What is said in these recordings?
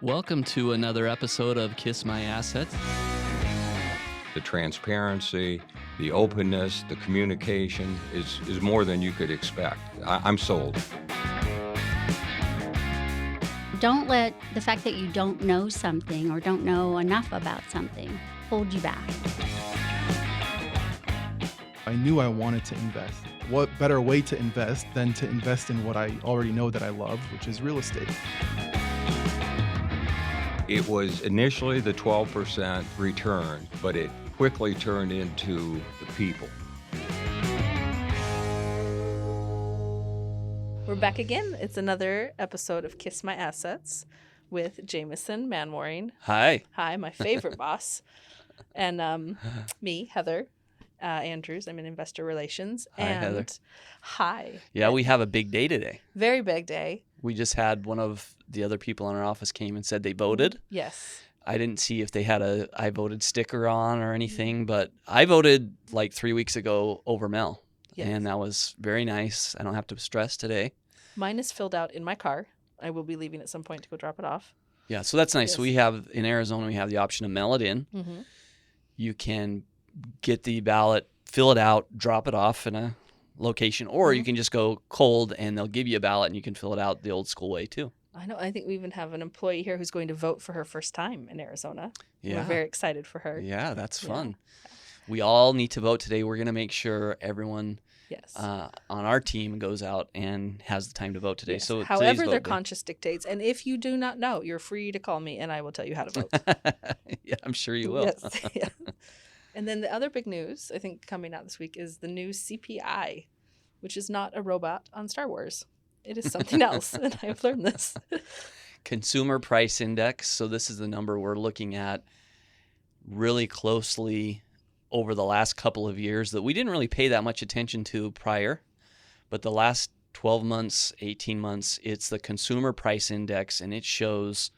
Welcome to another episode of Kiss My Assets. The transparency, the openness, the communication is more than you could expect. I'm sold. Don't let the fact that you don't know something or don't know enough about something hold you back. I knew I wanted to invest. What better way to invest than to invest in what I already know that I love, which is real estate. It was initially the 12% return, but it quickly turned into the people. We're back again. It's another episode of Kiss My Assets with Jameson, Manwaring. Hi. Hi, my favorite boss. And me, Heather Andrews. I'm in investor relations. Hi, and Heather. Hi. Yeah, we have a big day today. Very big day. We just had one of the other people in our office came and said they voted. Yes. I didn't see if they had a I voted sticker on or anything, but I voted like 3 weeks ago over Mel. Yes. And that was very nice. I don't have to stress today. Mine is filled out in my car. I will be leaving at some point to go drop it off. Yeah, so that's nice. Yes. So we have, in Arizona, we have the option to mail it in. Mm-hmm. You can get the ballot, fill it out, drop it off in a location, or you can just go cold and they'll give you a ballot and you can fill it out the old school way too. I know. I think we even have an employee here who's going to vote for her first time in Arizona. Yeah. We're very excited for her. Yeah, that's fun. Yeah. We all need to vote today. We're going to make sure everyone Yes. on our team goes out and has the time to vote today. Yes. So however today's their vote day. conscience dictates. And if you do not know, you're free to call me and I will tell you how to vote. Yeah, I'm sure you will. Yes. Yeah. And then the other big news, I think, coming out this week is the new CPI, which is not a robot on Star Wars. It is something else, and I have learned this. Consumer Price Index. So this is the number we're looking at really closely over the last couple of years that we didn't really pay that much attention to prior. But the last 12 months, 18 months, it's the Consumer Price Index, and it shows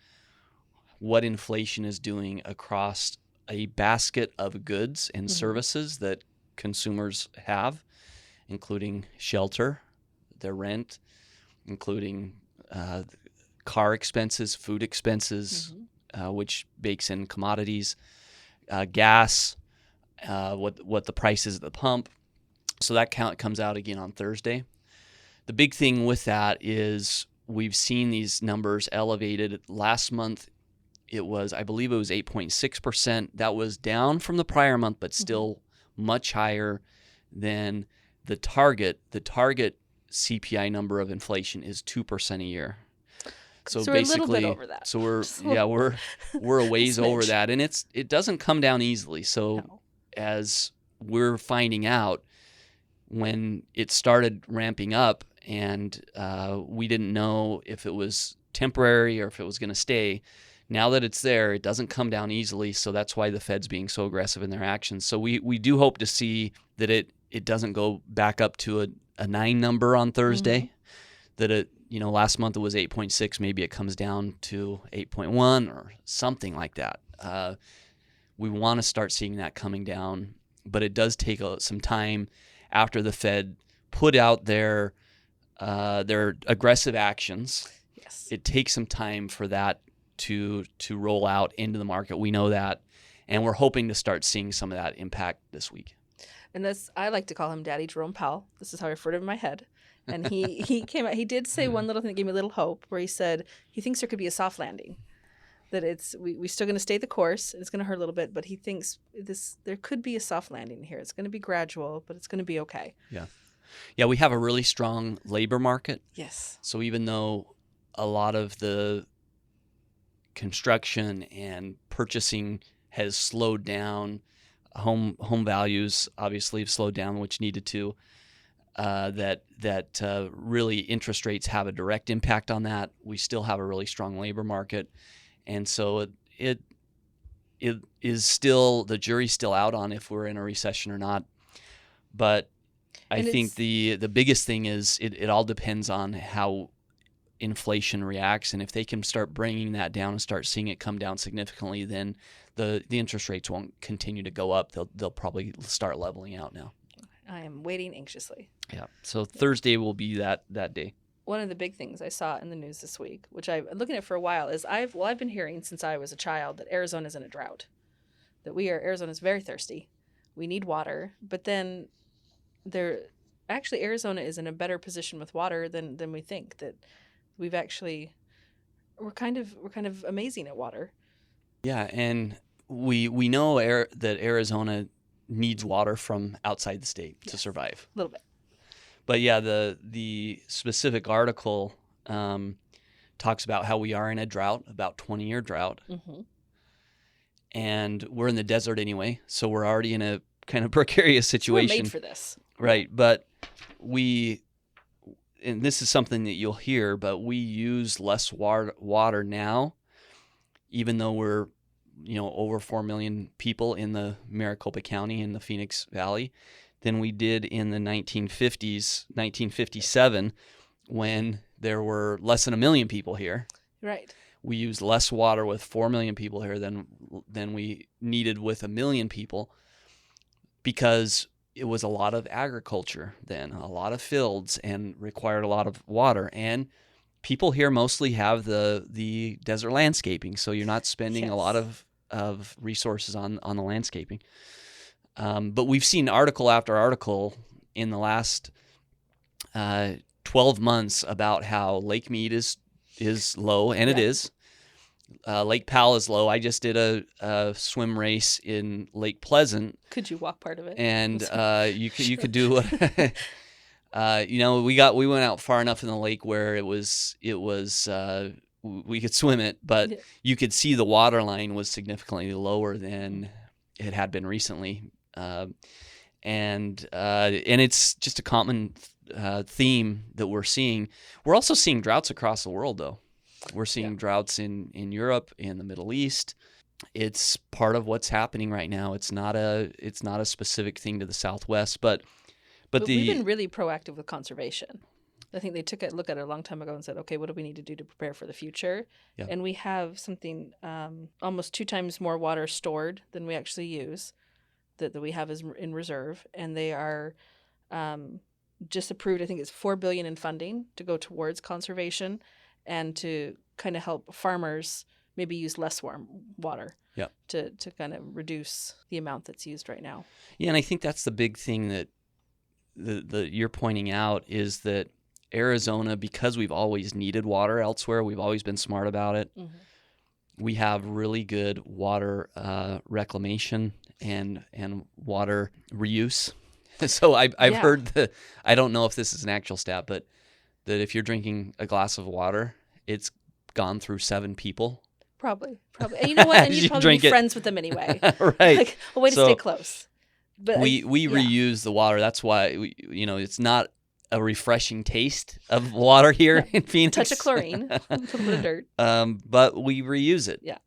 what inflation is doing across a basket of goods and services that consumers have, including shelter, their rent, including car expenses, food expenses, which bakes in commodities, gas, what the price is at the pump. So that count comes out again on Thursday. The big thing with that is we've seen these numbers elevated. Last month, I believe it was 8.6%. That was down from the prior month, but still much higher than the target. The target CPI number of inflation is 2% a year. So we're basically, a little bit over that. So we're a ways over that, and it doesn't come down easily. So No. as we're finding out, when it started ramping up, and we didn't know if it was temporary or if it was going to stay. Now that it's there, it doesn't come down easily, so that's why the Fed's being so aggressive in their actions. So we do hope to see that it doesn't go back up to a 9 number on Thursday, that last month it was 8.6, maybe it comes down to 8.1 or something like that. We want to start seeing that coming down, but it does take some time after the Fed put out their aggressive actions. Yes. It takes some time for that to roll out into the market. We know that, and we're hoping to start seeing some of that impact this week. And this, I like to call him Daddy Jerome Powell. This is how I refer to him in my head. And he came out. He did say one little thing that gave me a little hope, where he said he thinks there could be a soft landing, that we're still going to stay the course. It's going to hurt a little bit, but he thinks there could be a soft landing here. It's going to be gradual, but it's going to be okay. Yeah, we have a really strong labor market. Yes. So even though a lot of the construction and purchasing has slowed down, home values obviously have slowed down, which needed to. That really interest rates have a direct impact on that. We still have a really strong labor market, and so it is still, the jury's still out on if we're in a recession or not. But I think the biggest thing is it all depends on how inflation reacts, and if they can start bringing that down and start seeing it come down significantly, then the interest rates won't continue to go up. They'll probably start leveling out now. I am waiting anxiously. Yeah. So Thursday will be that day. one of the big things I saw in the news this week, which I've been looking at for a while, is I've been hearing since I was a child that Arizona's in a drought. That Arizona's very thirsty. We need water, but then Arizona is in a better position with water than we think. That we're kind of amazing at water. Yeah, and we know that Arizona needs water from outside the state to survive. A little bit. But yeah, the specific article talks about how we are in a drought, about 20-year drought. Mm-hmm. And we're in the desert anyway, so we're already in a kind of precarious situation. We're made for this. Right, but and this is something that you'll hear, but we use less water now, even though we're, over 4 million people in the Maricopa County in the Phoenix Valley, than we did in the 1950s, 1957, when there were less than 1 million people here. Right. We used less water with 4 million people here than we needed with 1 million people, because it was a lot of agriculture then, a lot of fields, and required a lot of water. And people here mostly have the desert landscaping, so you're not spending a lot of resources on the landscaping. But we've seen article after article in the last 12 months about how Lake Mead is low, and it is. Lake Powell is low. I just did a swim race in Lake Pleasant. Could you walk part of it? And you could do we went out far enough in the lake where it was we could swim it, but you could see the water line was significantly lower than it had been recently. And it's just a common theme that we're seeing. We're also seeing droughts across the world, though. We're seeing droughts in Europe, in the Middle East. It's part of what's happening right now. It's not a specific thing to the Southwest, but we've been really proactive with conservation. I think they took a look at it a long time ago and said, okay, what do we need to do to prepare for the future? Yeah. And we have something almost 2 times more water stored than we actually use that we have in reserve, and they are just approved. I think it's $4 billion in funding to go towards conservation and to kind of help farmers maybe use less warm water to kind of reduce the amount that's used right now. Yeah, and I think that's the big thing that you're pointing out is that Arizona, because we've always needed water elsewhere, we've always been smart about it. Mm-hmm. We have really good water reclamation and water reuse. So I've heard I don't know if this is an actual stat, but that if you're drinking a glass of water, it's gone through 7 people. Probably. And you know what? And you'd probably be friends with them anyway. Right. Like a way to stay close. But we reuse the water. That's why it's not a refreshing taste of water here in Phoenix. Touch of chlorine, a little bit of dirt. But we reuse it. Yeah.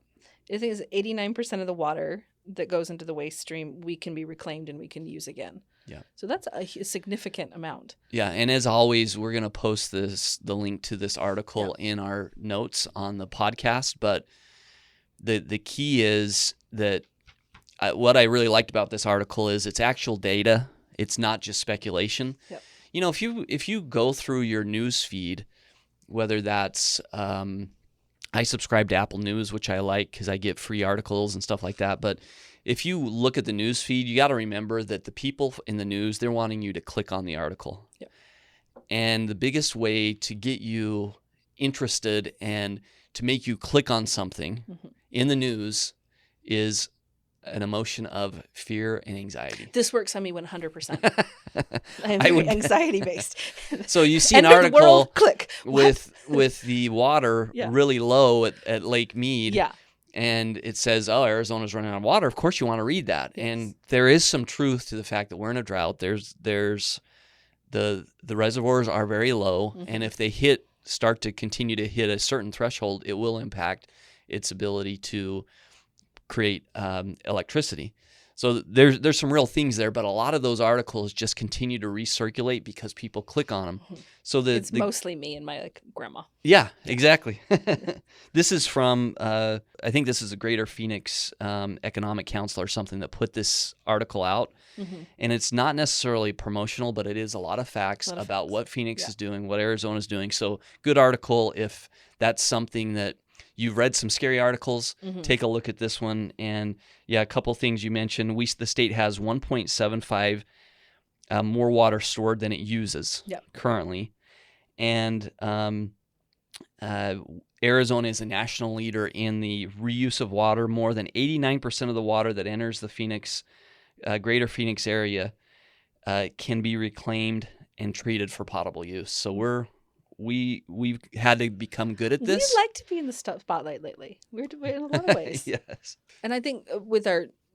I think it's 89% of the water that goes into the waste stream we can be reclaimed and we can use again. Yeah. So that's a significant amount. Yeah, and as always, we're going to post the link to this article in our notes on the podcast. But the key is that what I really liked about this article is it's actual data. It's not just speculation. Yep. If you go through your news feed, whether that's I subscribe to Apple News, which I like because I get free articles and stuff like that. But if you look at the news feed, you got to remember that the people in the news, they're wanting you to click on the article. Yep. And the biggest way to get you interested and to make you click on something in the news is an emotion of fear and anxiety. This works on me 100%. I'm very anxiety-based. So you see an article with the water really low at Lake Mead. Yeah. And it says, Arizona's running out of water. Of course you want to read that. Yes. And there is some truth to the fact that we're in a drought. There's the reservoirs are very low. Mm-hmm. And if they start to continue to hit a certain threshold, it will impact its ability to create electricity. So there's some real things there, but a lot of those articles just continue to recirculate because people click on them. So It's mostly me and my grandma. yeah, exactly. This is from I think this is a Greater Phoenix Economic Council or something that put this article out, and it's not necessarily promotional, but it is a lot of facts about what Phoenix is doing, what Arizona is doing. So good article if that's something that you've read some scary articles, take a look at this one. And yeah, a couple things you mentioned. The state has 1.75 more water stored than it uses currently. And Arizona is a national leader in the reuse of water. More than 89% of the water that enters the Greater Phoenix area can be reclaimed and treated for potable use. So we've had to become good at this. We like to be in the spotlight lately. We're in a lot of ways. Yes. And I think with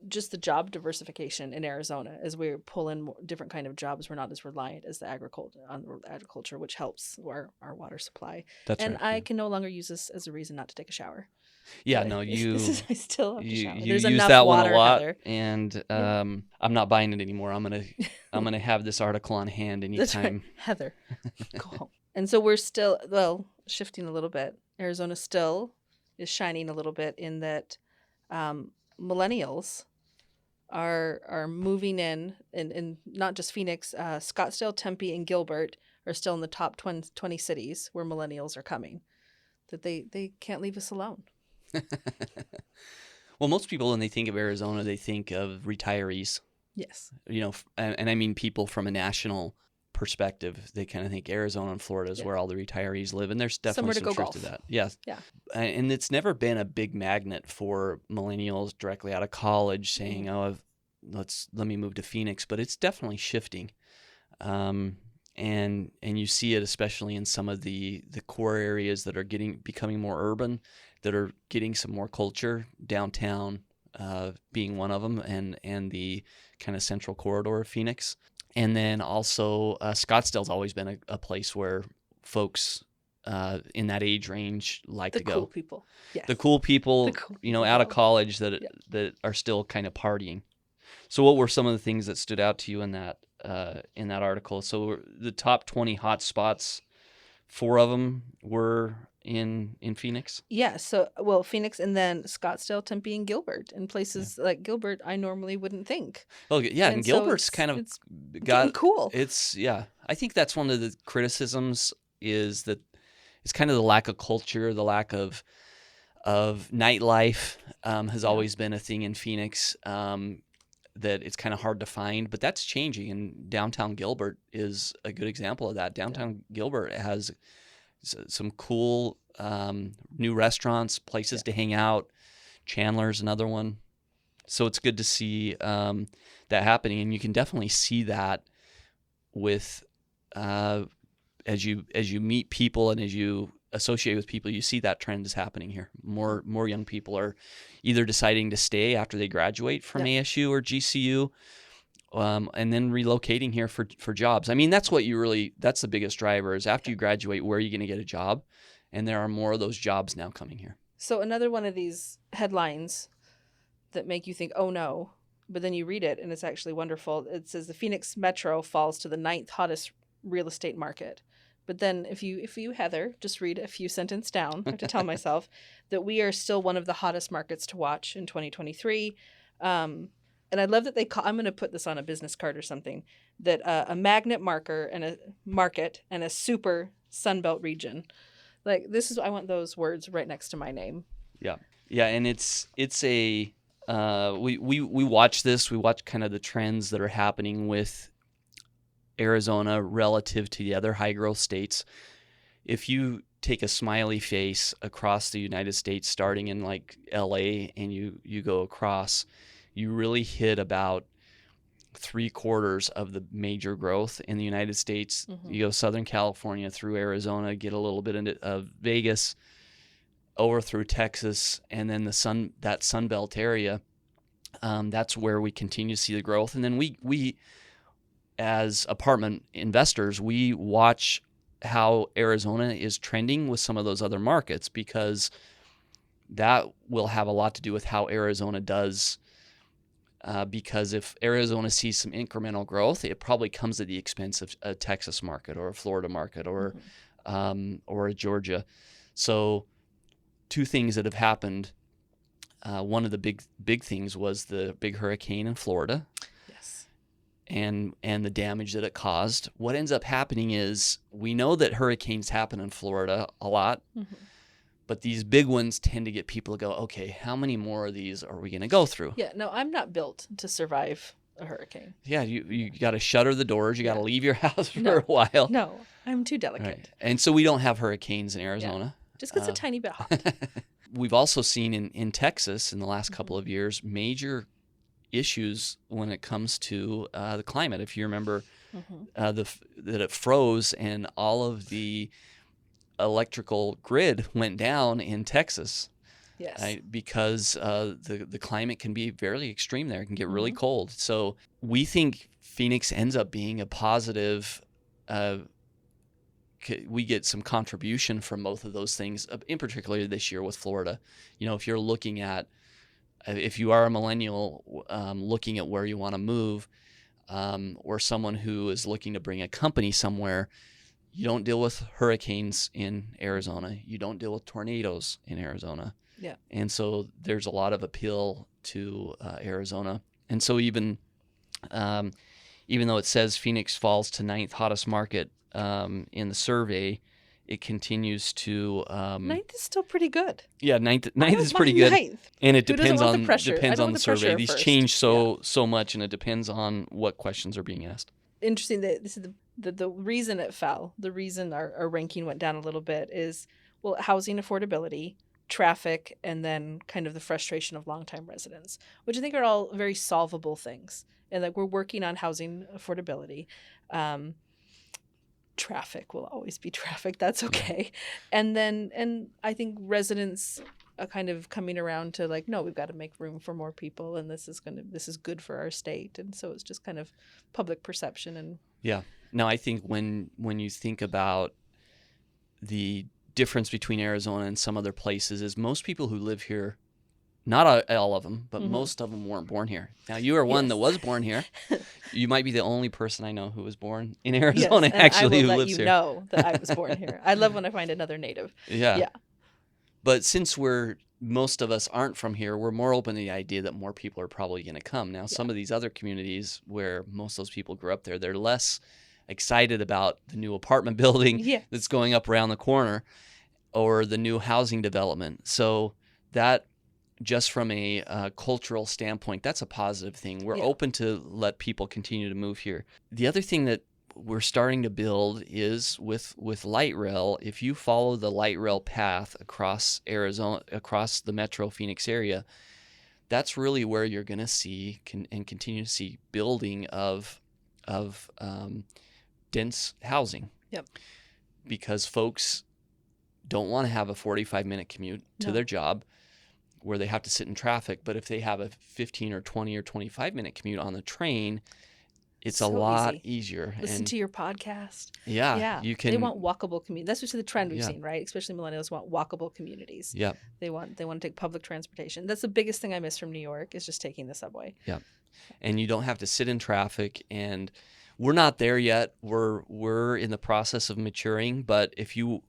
just the job diversification in Arizona, as we pull in more different kind of jobs, we're not as reliant as the agriculture, which helps our water supply. That's and right. I can no longer use this as a reason not to take a shower. Yeah, But no, I you still have to shower. you There's use enough that one water, a lot, Heather. and I'm not buying it anymore. I'm gonna have this article on hand That's right. anytime. Heather, go home. And so we're still, shifting a little bit. Arizona still is shining a little bit in that millennials are moving in not just Phoenix, Scottsdale, Tempe, and Gilbert are still in the top 20 cities where millennials are coming. That they can't leave us alone. Well, most people, when they think of Arizona, they think of retirees. Yes. And I mean people from a national perspective. They kind of think Arizona and Florida is where all the retirees live, and there's definitely Somewhere to some go truth to golf. that. Yes. Yeah. And it's never been a big magnet for millennials directly out of college saying, "Oh, let me move to Phoenix," but it's definitely shifting. And you see it especially in some of the core areas that are becoming more urban, that are getting some more culture. Downtown being one of them, and the kind of central corridor of Phoenix. And then also Scottsdale's always been a place where folks in that age range like to go. The cool people. Yes. The cool people, out of college that are still kind of partying. So what were some of the things that stood out to you in that article? So the top 20 hot spots, 4 of them were in Phoenix? Yeah, so Phoenix, and then Scottsdale, Tempe, and Gilbert, and places like Gilbert I normally wouldn't think. Oh yeah, and so Gilbert's kind of it's got cool. I think that's one of the criticisms is that it's kind of the lack of culture, the lack of nightlife has always been a thing in Phoenix. That it's kind of hard to find, but that's changing, and downtown Gilbert is a good example of that. Downtown Gilbert has some cool new restaurants, places to hang out. Chandler's another one. So it's good to see that happening, and you can definitely see that with as you meet people and as you associate with people, you see that trend is happening here. More young people are either deciding to stay after they graduate from ASU or GCU, and then relocating here for jobs. I mean, that's the biggest driver is after you graduate, where are you going to get a job? And there are more of those jobs now coming here. So another one of these headlines that make you think, oh no, but then you read it and it's actually wonderful. It says the Phoenix Metro falls to the 9th hottest real estate market. But then if you, Heather, just read a few sentences down, I have to tell myself that we are still one of the hottest markets to watch in 2023. And I love that I'm going to put this on a business card or something, that a magnet marker and a market and a super Sunbelt region. Like I want those words right next to my name. Yeah. Yeah. And it's we watch this, we watch kind of the trends that are happening with Arizona relative to the other high growth states. If you take a smiley face across the United States, starting in like LA, and you go across, you really hit about 3/4 of the major growth in the United States. Mm-hmm. You go Southern California through Arizona, get a little bit into Vegas, over through Texas, and then that Sunbelt area. That's where we continue to see the growth. And then we as apartment investors, we watch how Arizona is trending with some of those other markets, because that will have a lot to do with how Arizona does because if Arizona sees some incremental growth, it probably comes at the expense of a Texas market or a Florida market or a Georgia. So two things that have happened. One of the big things was the big hurricane in Florida. Yes. And the damage that it caused. What ends up happening is we know that hurricanes happen in Florida a lot, but these big ones tend to get people to go, okay, how many more of these are we going to go through? Yeah, no, I'm not built to survive a hurricane. Yeah, you got to shutter the doors. You got to leave your house for No. a while. No, I'm too delicate. Right. And so we don't have hurricanes in Arizona. Just because it's a tiny bit hot. We've also seen in Texas in the last couple of years major issues when it comes to the climate. If you remember that it froze and all of the electrical grid went down in Texas. Yes. Right? Because the climate can be very extreme there. It can get really cold. So we think Phoenix ends up being a positive. We get some contribution from both of those things, in particular this year with Florida. You know, if you're looking at, if you are a millennial looking at where you want to move, or someone who is looking to bring a company somewhere, you don't deal with hurricanes in Arizona. You don't deal with tornadoes in Arizona. Yeah. And so there's a lot of appeal to Arizona. And so even though it says Phoenix falls to 9th hottest market in the survey, it continues to 9th is still pretty good. Yeah, ninth I don't is pretty mind good. 9th. And it Who doesn't depends want the on pressure? I depends don't on want the the pressure survey. at These first. change so much, and it depends on what questions are being asked. Interesting that this is the reason it fell, the reason our ranking went down a little bit is, well, housing affordability, traffic, and then kind of the frustration of longtime residents, which I think are all very solvable things. And like we're working on housing affordability. Traffic will always be traffic. That's okay. And I think residents are kind of coming around to like, no, we've got to make room for more people, and this is good for our state. And so it's just kind of public perception. And Yeah. Now, I think when you think about the difference between Arizona and some other places is most people who live here, not all of them, but most of them weren't born here. Now, you are one that was born here. You might be the only person I know who was born in Arizona, yes, actually, I who will let lives you here. know that I was born here. I love when I find another native. Yeah. Yeah. But since most of us aren't from here, we're more open to the idea that more people are probably going to come. Now, some of these other communities where most of those people grew up there, they're less excited about the new apartment building that's going up around the corner or the new housing development. So that, just from a cultural standpoint, that's a positive thing. We're open to let people continue to move here. The other thing that we're starting to build is with light rail. If you follow the light rail path across Arizona, across the metro Phoenix area, that's really where you're going to see and continue to see building of dense housing. Yep. Because folks don't want to have a 45-minute commute to their job where they have to sit in traffic. But if they have a 15 or 20 or 25-minute commute on the train, it's so a lot easy. easier. Listen to your podcast. Yeah. You can. They want walkable communities. That's just the trend we've Yeah. seen, right? Especially millennials want walkable communities. Yeah. They want to take public transportation. That's the biggest thing I miss from New York is just taking the subway. Yeah. And you don't have to sit in traffic. And we're not there yet. We're in the process of maturing. But if you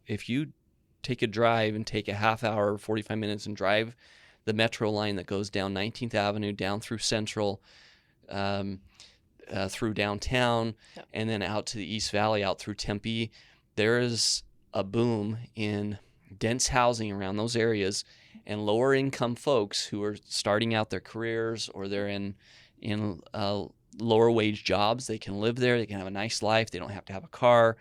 take a drive and take a half hour, 45 minutes and drive the metro line that goes down 19th Avenue, down through Central, through downtown, and then out to the East Valley, out through Tempe, there is a boom in dense housing around those areas, and lower income folks who are starting out their careers or they're in lower wage jobs. They can live there. They can have a nice life. They don't have to have a car.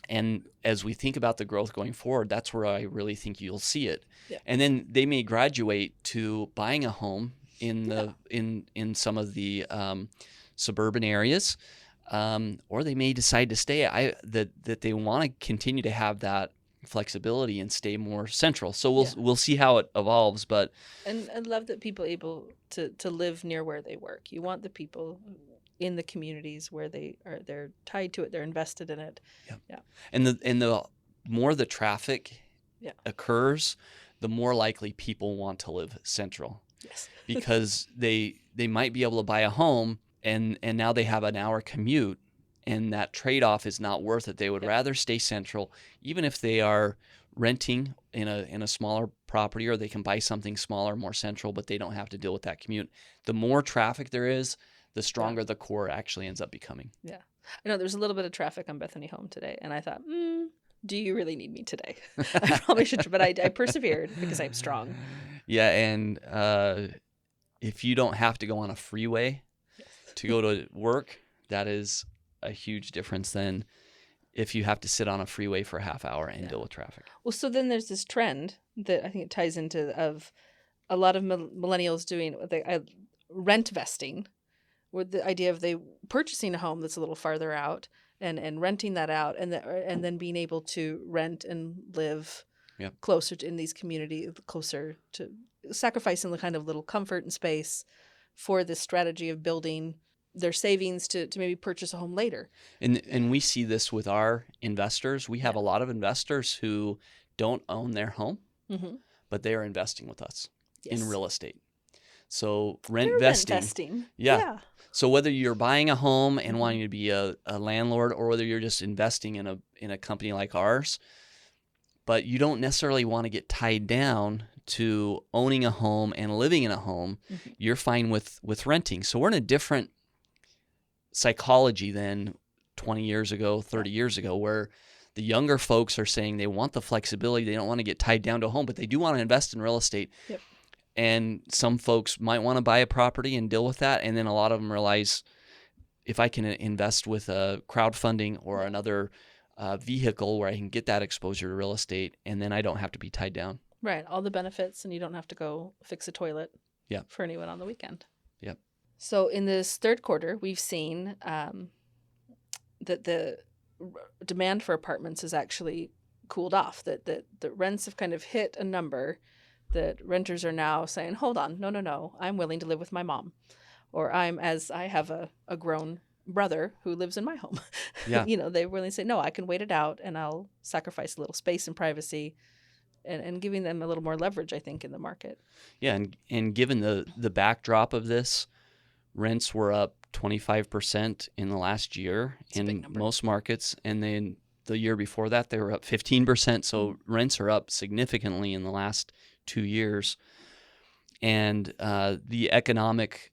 And as we think about the growth going forward, that's where I really think you'll see it. Yeah. And then they may graduate to buying a home in some of the suburban areas, or they may decide to stay. That they want to continue to have that flexibility and stay more central. So we'll see how it evolves. But and I love that people are able to live near where they work. You want the people in the communities where they're tied to it, they're invested in it. Yeah. And the more the traffic occurs, the more likely people want to live central. Yes. because they might be able to buy a home and now they have an hour commute, and that trade-off is not worth it. They would Yep. rather stay central, even if they are renting in a smaller property, or they can buy something smaller, more central, but they don't have to deal with that commute. The more traffic there is, the stronger the core actually ends up becoming. Yeah. I know there's a little bit of traffic on Bethany home today, and I thought, do you really need me today? I probably should, but I persevered because I'm strong. Yeah, and if you don't have to go on a freeway to go to work, that is a huge difference than if you have to sit on a freeway for a half hour and deal with traffic. Well, so then there's this trend that I think it ties into of a lot of millennials doing rent vesting, with the idea of they purchasing a home that's a little farther out and renting that out, and then being able to rent and live closer in these communities, closer to sacrificing the kind of little comfort and space for this strategy of building their savings to maybe purchase a home later. And we see this with our investors. We have a lot of investors who don't own their home, but they are investing with us in real estate. So rent vesting. Yeah. So whether you're buying a home and wanting to be a landlord, or whether you're just investing in a company like ours, but you don't necessarily want to get tied down to owning a home and living in a home, you're fine with renting. So we're in a different psychology than 20 years ago, 30 years ago, where the younger folks are saying they want the flexibility. They don't want to get tied down to a home, but they do want to invest in real estate. Yep. And some folks might want to buy a property and deal with that. And then a lot of them realize, if I can invest with a crowdfunding or another vehicle where I can get that exposure to real estate, and then I don't have to be tied down. Right. All the benefits, and you don't have to go fix a toilet for anyone on the weekend. Yep. So in this third quarter, we've seen that the demand for apartments has actually cooled off, that the rents have kind of hit a number that renters are now saying, hold on, no, I'm willing to live with my mom. Or I have a grown brother who lives in my home. Yeah. They're willing to say, no, I can wait it out, and I'll sacrifice a little space and privacy, and giving them a little more leverage, I think, in the market. Yeah, and given the backdrop of this, rents were up 25% in the last year in most markets, and then the year before that they were up 15%. So rents are up significantly in the last 2 years, and the economic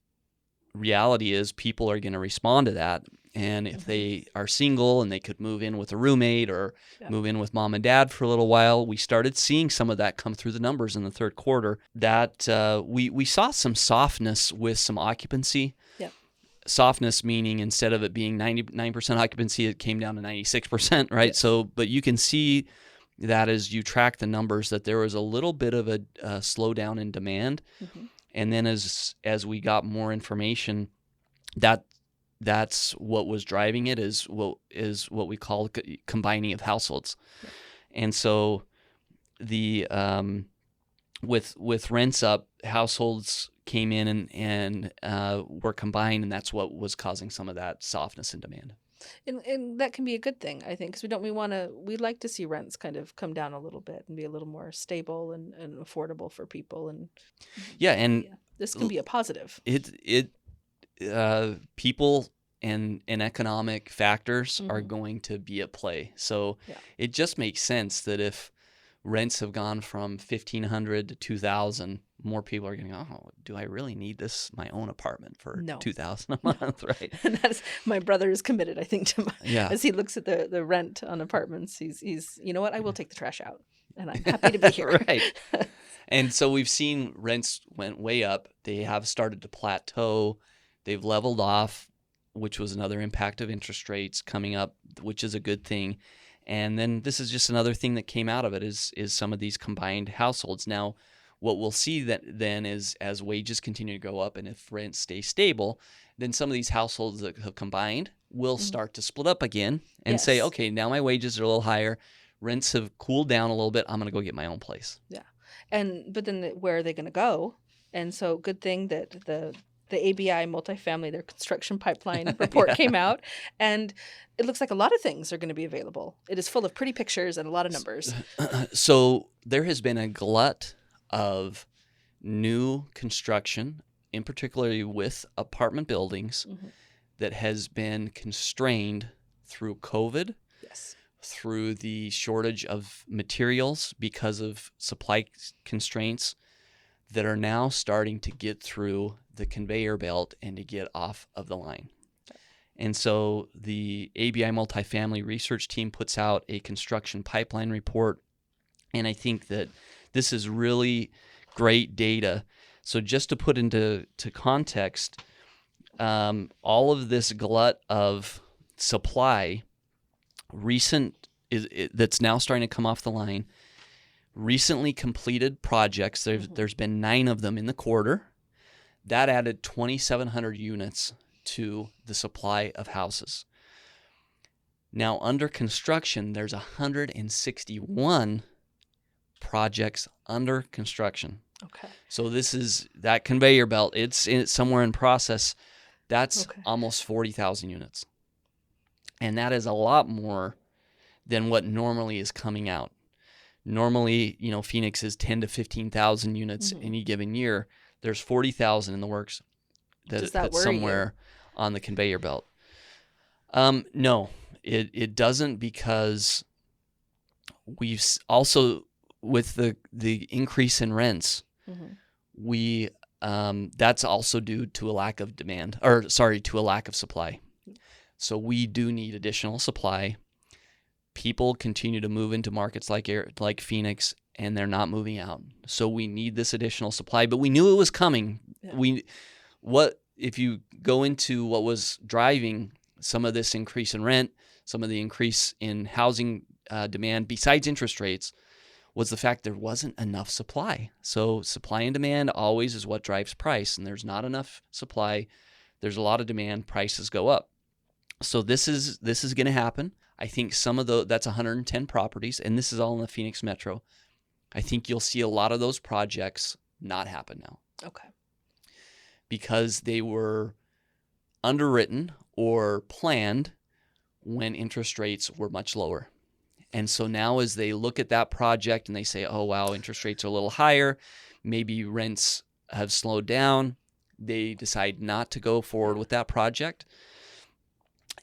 reality is people are going to respond to that. And if they are single and they could move in with a roommate or move in with mom and dad for a little while, we started seeing some of that come through the numbers in the third quarter. That we saw some softness with some occupancy. Yep. Softness meaning instead of it being 99% occupancy, it came down to 96%, right? Yep. So, but you can see that as you track the numbers, that there was a little bit of a slowdown in demand. And then as we got more information, that's what was driving it, is what we call combining of households. Yeah. And so the with rents up, households came in and were combined, and that's what was causing some of that softness in demand. And that can be a good thing, I think, because we'd like to see rents kind of come down a little bit and be a little more stable and affordable for people. And this can be a positive. People and economic factors are going to be at play. So it just makes sense that if rents have gone from $1,500 to $2,000, more people are going, oh, do I really need my own apartment for $2,000 a month, right? And my brother is committed, I think, to as he looks at the rent on apartments, he's you know what, I will take the trash out, and I'm happy to be here. Right. And so we've seen rents went way up. They have started to plateau. They've leveled off, which was another impact of interest rates coming up, which is a good thing. And then this is just another thing that came out of it is some of these combined households. Now, what we'll see then is as wages continue to go up and if rents stay stable, then some of these households that have combined will start to split up again and say, okay, now my wages are a little higher. Rents have cooled down a little bit. I'm going to go get my own place. Yeah. But then where are they going to go? And so good thing that the ABI multifamily, their construction pipeline report came out, and it looks like a lot of things are going to be available. It is full of pretty pictures and a lot of numbers. So there has been a glut of new construction, in particularly with apartment buildings, that has been constrained through COVID, Yes. through the shortage of materials because of supply constraints, that are now starting to get through the conveyor belt and to get off of the line. And so the ABI multifamily research team puts out a construction pipeline report. And I think that this is really great data. So just to put into context, all of this glut of supply that's now starting to come off the line, recently completed projects, there's been 9 of them in the quarter, that added 2,700 units to the supply of houses. Now under construction, there's 161 projects under construction. Okay. So this is that conveyor belt. It's somewhere in process. That's Okay. almost 40,000 units. And that is a lot more than what normally is coming out. Normally, Phoenix is 10 to 15,000 units any given year. There's 40,000 in the works. Does that That's worry somewhere on the conveyor belt. No, it doesn't, because we've also, with the increase in rents, we that's also due to a lack of demand, to a lack of supply. So we do need additional supply. People continue to move into markets like Phoenix, and they're not moving out. So we need this additional supply, but we knew it was coming. Yeah. If you go into what was driving some of this increase in rent, some of the increase in housing demand, besides interest rates, was the fact there wasn't enough supply. So supply and demand always is what drives price, and there's not enough supply. There's a lot of demand, prices go up. So this is going to happen. I think that's 110 properties, and this is all in the Phoenix Metro. I think you'll see a lot of those projects not happen now. Okay. Because they were underwritten or planned when interest rates were much lower. And so now as they look at that project and they say, oh, wow, interest rates are a little higher, maybe rents have slowed down, they decide not to go forward with that project.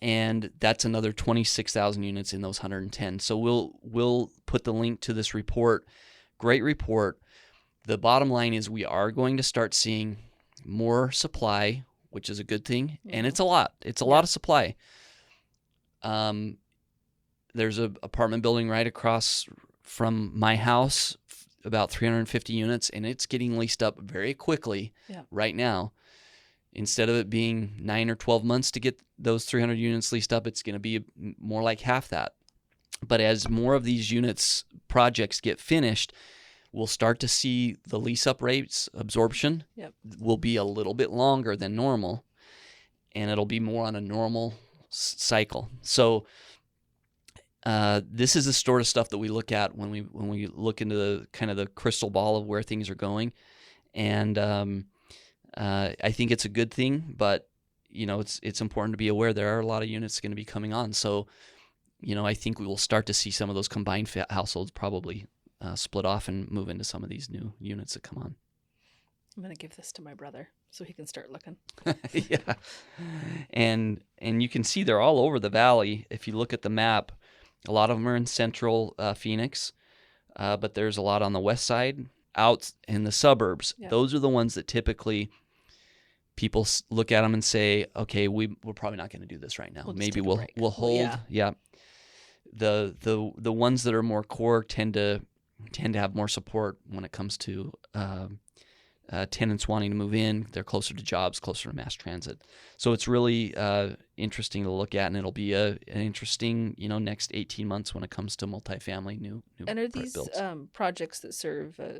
And that's another 26,000 units in those 110. So we'll put the link to this report. Great report. The bottom line is we are going to start seeing more supply, which is a good thing, and it's a lot. It's a lot of supply. There's an apartment building right across from my house, about 350 units, and it's getting leased up very quickly right now. Instead of it being 9 or 12 months to get those 300 units leased up, it's going to be more like half that. But as more of these projects get finished, we'll start to see the lease-up rates, absorption, will be a little bit longer than normal, and it'll be more on a normal cycle. So this is the sort of stuff that we look at when we look into the kind of the crystal ball of where things are going, and I think it's a good thing. But it's important to be aware there are a lot of units going to be coming on. So I think we will start to see some of those combined households probably split off and move into some of these new units that come on. I'm going to give this to my brother so he can start looking. Yeah. And you can see they're all over the valley. If you look at the map, a lot of them are in central Phoenix, but there's a lot on the west side, out in the suburbs. Yeah. Those are the ones that typically people look at them and say, okay, we're probably not going to do this right now. Maybe we'll hold. Yeah. The ones that are more core tend to have more support when it comes to tenants wanting to move in. They're closer to jobs, closer to mass transit. So it's really interesting to look at, and it'll be an interesting next 18 months when it comes to multifamily new And are these builds. Projects that serve a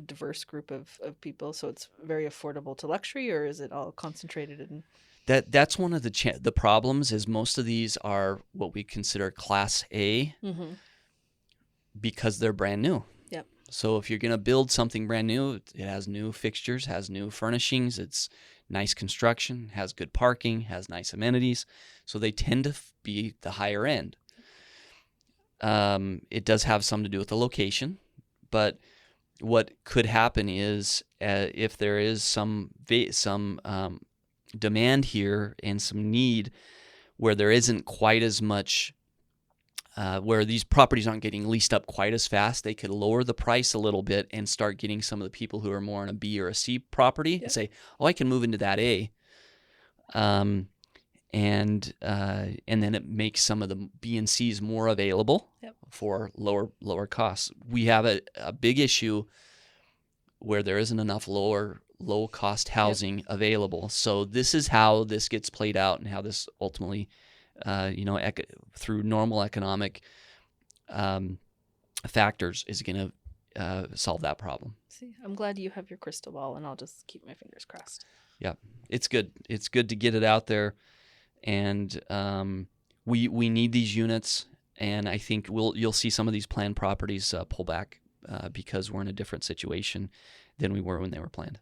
diverse group of people, so it's very affordable to luxury, or is it all concentrated in? That's one of the problems is most of these are what we consider Class A because they're brand new. Yep. So if you're going to build something brand new, it has new fixtures, has new furnishings, it's nice construction, has good parking, has nice amenities. So they tend to be the higher end. It does have some to do with the location, but what could happen is if there is some demand here and some need where there isn't quite as much, where these properties aren't getting leased up quite as fast, they could lower the price a little bit and start getting some of the people who are more on a B or a C property and say, oh, I can move into that A. And then it makes some of the B and Cs more available for lower costs. We have a big issue where there isn't enough low cost housing available. So this is how this gets played out and how this ultimately, through normal economic factors is going to solve that problem. See, I'm glad you have your crystal ball, and I'll just keep my fingers crossed. Yeah, it's good. It's good to get it out there, and we need these units. And I think you'll see some of these planned properties pull back because we're in a different situation than we were when they were planned.